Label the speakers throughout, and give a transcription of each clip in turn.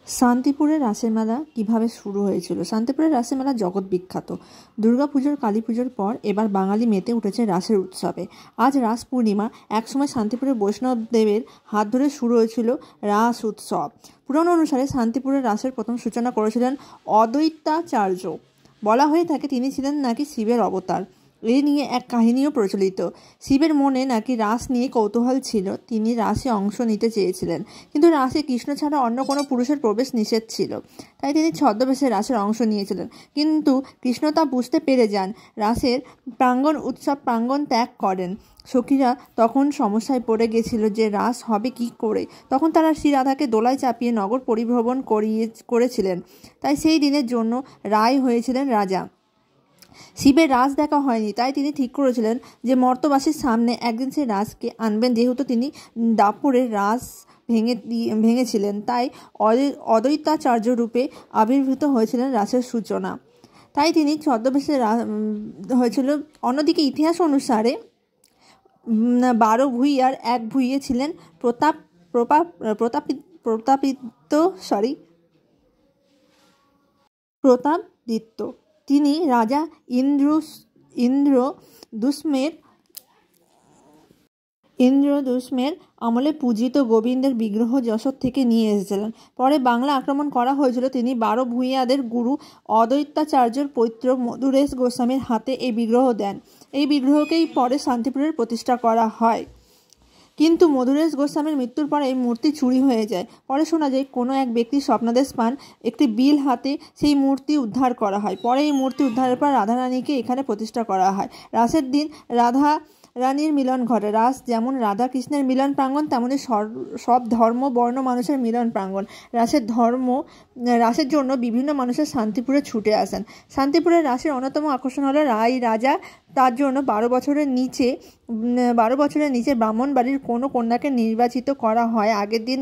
Speaker 1: শান্তিপুরের রাসের মেলা কীভাবে শুরু হয়েছিল? শান্তিপুরের রাসের মেলা জগৎ বিখ্যাত। দুর্গাপুজোর কালী পুজোর পর এবার বাঙালি মেতে উঠেছে রাসের উৎসবে। আজ রাস পূর্ণিমা। একসময় শান্তিপুরের বৈষ্ণবদেবের হাত ধরে শুরু হয়েছিল রাস উৎসব। পুরাণ অনুসারে শান্তিপুরের রাসের প্রথম সূচনা করেছিলেন অদ্বৈতাচার্য। বলা হয়ে থাকে তিনি ছিলেন নাকি শিবের অবতার। এ নিয়ে এক কাহিনীও প্রচলিত। শিবের মনে নাকি রাস নিয়ে কৌতূহল ছিল, তিনি রাসে অংশ নিতে চেয়েছিলেন, কিন্তু রাসে কৃষ্ণ ছাড়া অন্য কোনো পুরুষের প্রবেশ নিষেধ ছিল। তাই তিনি ছদ্মবেশে রাসের অংশ নিয়েছিলেন, কিন্তু কৃষ্ণ তা বুঝতে পেরে যান। রাসের প্রাঙ্গণ ত্যাগ করেন। সখীরা তখন সমস্যায় পড়ে গেছিল যে রাস হবে কি করে। তখন তারা শ্রীরাধাকে দোলায় চাপিয়ে নগর পরিভ্রমণ করেছিলেন। তাই সেই দিনের জন্য রায় হয়েছিলেন রাজা। শিবের রাস দেখা হয়নি, তাই তিনি ঠিক করেছিলেন যে মর্তবাসীর সামনে একদিন সে রাসকে আনবেন। যেহেতু তিনি দাপুরের রাস ভেঙেছিলেন, তাই অদ্বৈতাচার্য রূপে আবির্ভূত হয়েছিলেন রাসের সূচনা। তাই তিনি ছদ্মবেশে হয়েছিল। অন্যদিকে ইতিহাস অনুসারে 12 ভূঁইয়ার এক ভূঁইয়ে ছিলেন প্রতাপাদিত্য। তিনি রাজা ইন্দ্রদুষ্মের আমলে পূজিত গোবিন্দের বিগ্রহ যশোর থেকে নিয়ে এসেছিলেন। পরে বাংলা আক্রমণ করা হয়েছিল। তিনি 12 ভূঁইয়াদের গুরু অদ্বৈতাচার্যের পৌত্র মধুরেশ গোস্বামীর হাতে এই বিগ্রহ দেন। এই বিগ্রহকেই পরে শান্তিপুরের প্রতিষ্ঠা করা হয়। কিন্তু মধুরেশ গোস্বামীর মৃত্যুর পর এই মূর্তি চুরি হয়ে যায়। পরে শোনা যায় কোনো এক ব্যক্তি স্বপ্নাদেশ পান, একটি বিল হাতে সেই মূর্তি উদ্ধার করা হয়। পরে এই মূর্তি উদ্ধারের পর রাধারানীকে এখানে প্রতিষ্ঠা করা হয়। রাসের দিন রাধা রানীর মিলন ঘটে। রাস যেমন রাধা কৃষ্ণের মিলন প্রাঙ্গণ, তেমনি সব ধর্ম বর্ণ মানুষের মিলন প্রাঙ্গণ। রাসের জন্য বিভিন্ন মানুষের শান্তিপুরে ছুটে আসেন। শান্তিপুরের রাসের অন্যতম আকর্ষণ হলো রাজা। তার জন্য 12 বছরের নিচে ব্রাহ্মণ বাড়ির কোনো কন্যাকে নির্বাচিত করা হয়। আগের দিন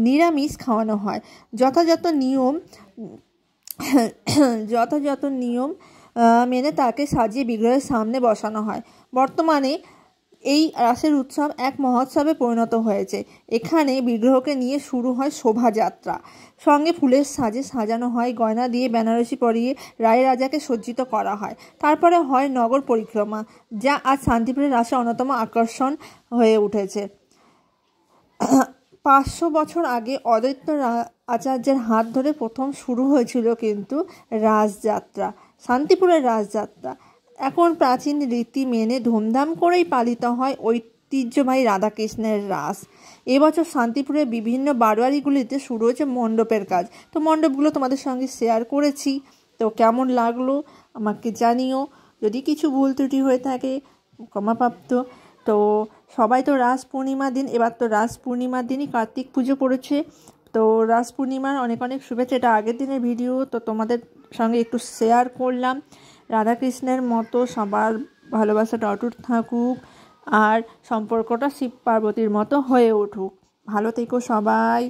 Speaker 1: নিরামিষ খাওয়ানো হয়। যথাযথ নিয়ম মেনে তাকে সাজিয়ে বিগ্রহের সামনে বসানো হয়। বর্তমানে এই রাসের উৎসব এক মহোৎসবে পরিণত হয়েছে। এখানে বিগ্রহকে নিয়ে শুরু হয় শোভাযাত্রা। সঙ্গে ফুলের সাজে সাজানো হয়, গয়না দিয়ে বেনারসি পরিয়ে রাজাকে সজ্জিত করা হয়। তারপরে হয় নগর পরিক্রমা, যা আজ শান্তিপুরের রাসের অন্যতম আকর্ষণ হয়ে উঠেছে। 500 বছর আগে অদ্বৈত আচার্যের হাত ধরে প্রথম শুরু হয়েছিল কিন্তু রাসযাত্রা, শান্তিপুরের রাসযাত্রা। এখন প্রাচীন রীতি মেনে ধুমধাম করেই পালিত হয় ঐতিহ্যবাহী রাধাকৃষ্ণের রাস। এবছর শান্তিপুরের বিভিন্ন বারোয়ারিগুলিতে শুরু হয়েছে মণ্ডপের কাজ। তো মণ্ডপগুলো তোমাদের সঙ্গে শেয়ার করেছি। তো কেমন লাগলো আমাকে জানিও। যদি কিছু ভুল ত্রুটি হয়ে থাকে ক্ষমাপ্রাপ্ত। তো সবাই তো রাস পূর্ণিমার দিন, এবার তো রাস পূর্ণিমার দিনই কার্তিক পুজো পড়েছে। তো রাস পূর্ণিমার অনেক অনেক শুভেচ্ছা। এটা আগের দিনের ভিডিও, তো তোমাদের সঙ্গে একটু শেয়ার করলাম। রাধাকৃষ্ণের মতো সবার ভালোবাসাটা অটুট থাকুক, আর সম্পর্কটা শিব পার্বতীর মতো হয়ে উঠুক। ভালো থেকো সবাই।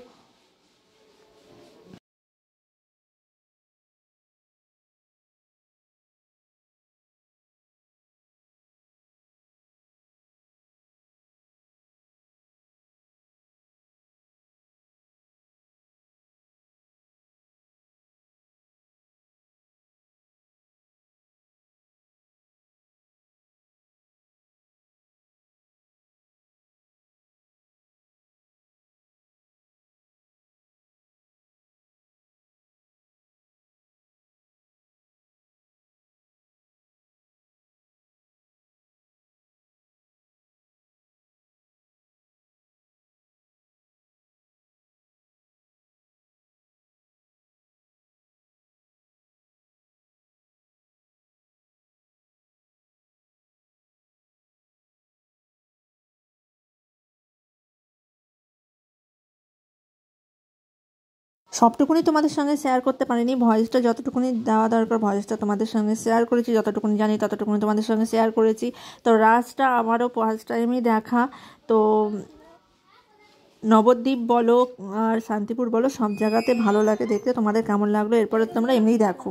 Speaker 1: সবটুকুনি তোমাদের সঙ্গে শেয়ার করতে পারিনি। ভয়েসটা যতটুকুনি দেওয়া দরকার ভয়েসটা তোমাদের সঙ্গে শেয়ার করেছি, যতটুকুনি জানি ততটুকুনি তোমাদের সঙ্গে শেয়ার করেছি। তো রাসটা আমারও ফার্স্ট টাইমই দেখা। তো নবদ্বীপ বলো আর শান্তিপুর বলো, সব জায়গাতে ভালো লাগে দেখতে। তোমাদের কেমন লাগলো এরপরে তোমরা এমনিই দেখো।